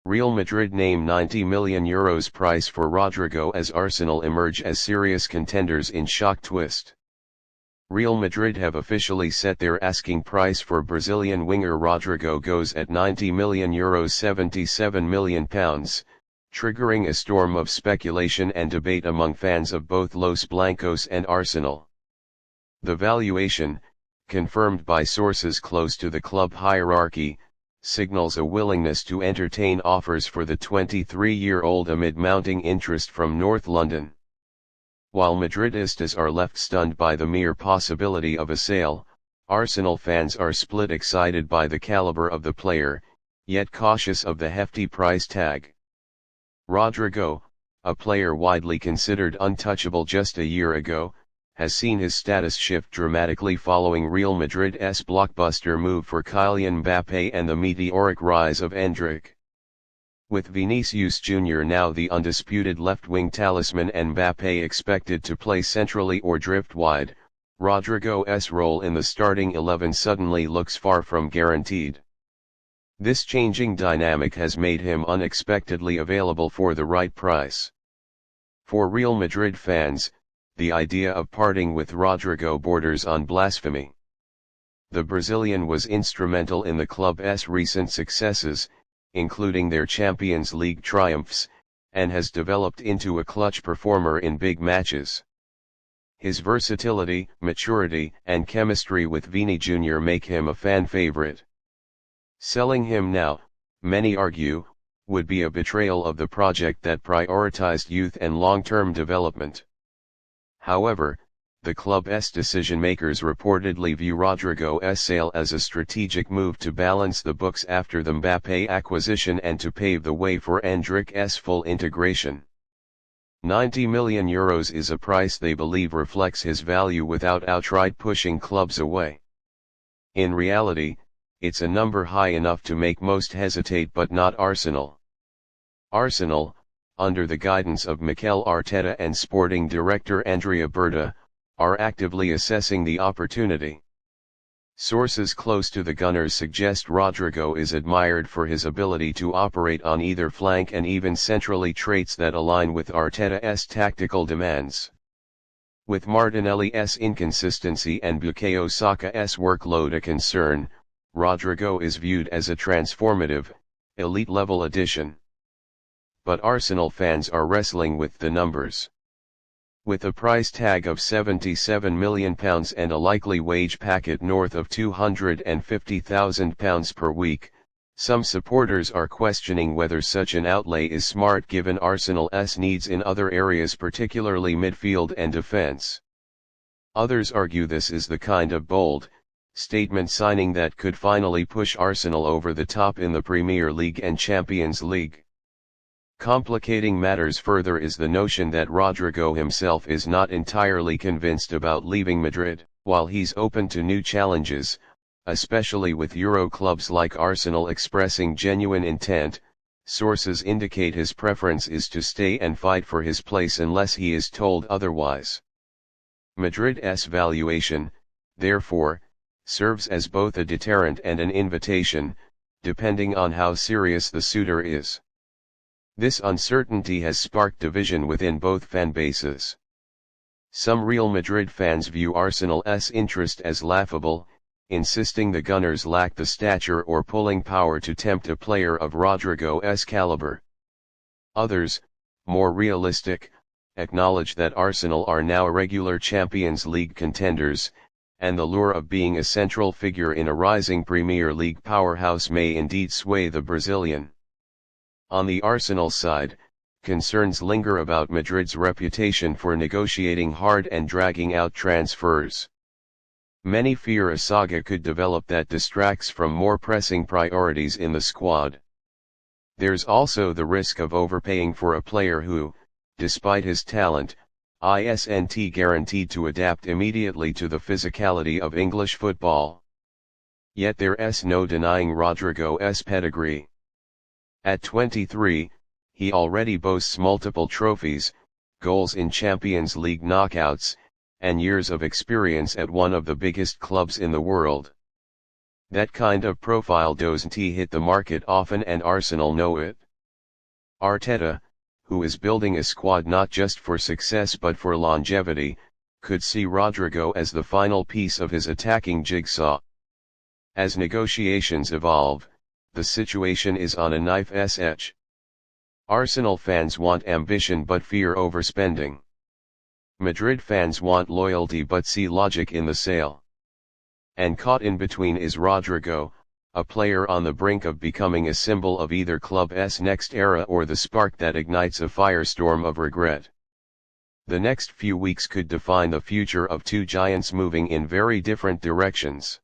Real Madrid name €90 million price for Rodrygo as Arsenal emerge as serious contenders in shock twist. Real Madrid have officially set their asking price for Brazilian winger Rodrygo goes at €90 million £77 million, triggering a storm of speculation and debate among fans of both Los Blancos and Arsenal. The valuation, confirmed by sources close to the club hierarchy, signals a willingness to entertain offers for the 23-year-old amid mounting interest from North London. While Madridistas are left stunned by the mere possibility of a sale, Arsenal fans are split, excited by the caliber of the player, yet cautious of the hefty price tag. Rodrygo, a player widely considered untouchable just a year ago, has seen his status shift dramatically following Real Madrid's blockbuster move for Kylian Mbappe and the meteoric rise of Endrick. With Vinicius Jr. now the undisputed left-wing talisman and Mbappe expected to play centrally or drift wide, Rodrygo's role in the starting 11 suddenly looks far from guaranteed. This changing dynamic has made him unexpectedly available for the right price. For Real Madrid fans, the idea of parting with Rodrygo borders on blasphemy. The Brazilian was instrumental in the club's recent successes, including their Champions League triumphs, and has developed into a clutch performer in big matches. His versatility, maturity, and chemistry with Vini Jr. make him a fan favorite. Selling him now, many argue, would be a betrayal of the project that prioritized youth and long-term development. However, the club's decision-makers reportedly view Rodrygo's sale as a strategic move to balance the books after the Mbappe acquisition and to pave the way for Endrick's full integration. €90 million is a price they believe reflects his value without outright pushing clubs away. In reality, it's a number high enough to make most hesitate, but not Arsenal. Arsenal, under the guidance of Mikel Arteta and sporting director Andrea Berta, are actively assessing the opportunity. Sources close to the Gunners suggest Rodrygo is admired for his ability to operate on either flank and even centrally, traits that align with Arteta's tactical demands. With Martinelli's inconsistency and Bukayo Saka's workload a concern, Rodrygo is viewed as a transformative, elite-level addition. But Arsenal fans are wrestling with the numbers. With a price tag of £77 million and a likely wage packet north of £250,000 per week, some supporters are questioning whether such an outlay is smart given Arsenal's needs in other areas, particularly midfield and defence. Others argue this is the kind of bold, statement signing that could finally push Arsenal over the top in the Premier League and Champions League. Complicating matters further is the notion that Rodrygo himself is not entirely convinced about leaving Madrid. While he's open to new challenges, especially with Euro clubs like Arsenal expressing genuine intent, sources indicate his preference is to stay and fight for his place unless he is told otherwise. Madrid's valuation, therefore, serves as both a deterrent and an invitation, depending on how serious the suitor is. This uncertainty has sparked division within both fanbases. Some Real Madrid fans view Arsenal's interest as laughable, insisting the Gunners lack the stature or pulling power to tempt a player of Rodrygo's caliber. Others, more realistic, acknowledge that Arsenal are now regular Champions League contenders, and the lure of being a central figure in a rising Premier League powerhouse may indeed sway the Brazilian. On the Arsenal side, concerns linger about Madrid's reputation for negotiating hard and dragging out transfers. Many fear a saga could develop that distracts from more pressing priorities in the squad. There's also the risk of overpaying for a player who, despite his talent, isn't guaranteed to adapt immediately to the physicality of English football. Yet there's no denying Rodrygo's pedigree. At 23, he already boasts multiple trophies, goals in Champions League knockouts, and years of experience at one of the biggest clubs in the world. That kind of profile doesn't hit the market often, and Arsenal know it. Arteta, who is building a squad not just for success but for longevity, could see Rodrygo as the final piece of his attacking jigsaw. As negotiations evolve, the situation is on a knife's edge. Arsenal fans want ambition but fear overspending. Madrid fans want loyalty but see logic in the sale. And caught in between is Rodrygo, a player on the brink of becoming a symbol of either club's next era or the spark that ignites a firestorm of regret. The next few weeks could define the future of two giants moving in very different directions.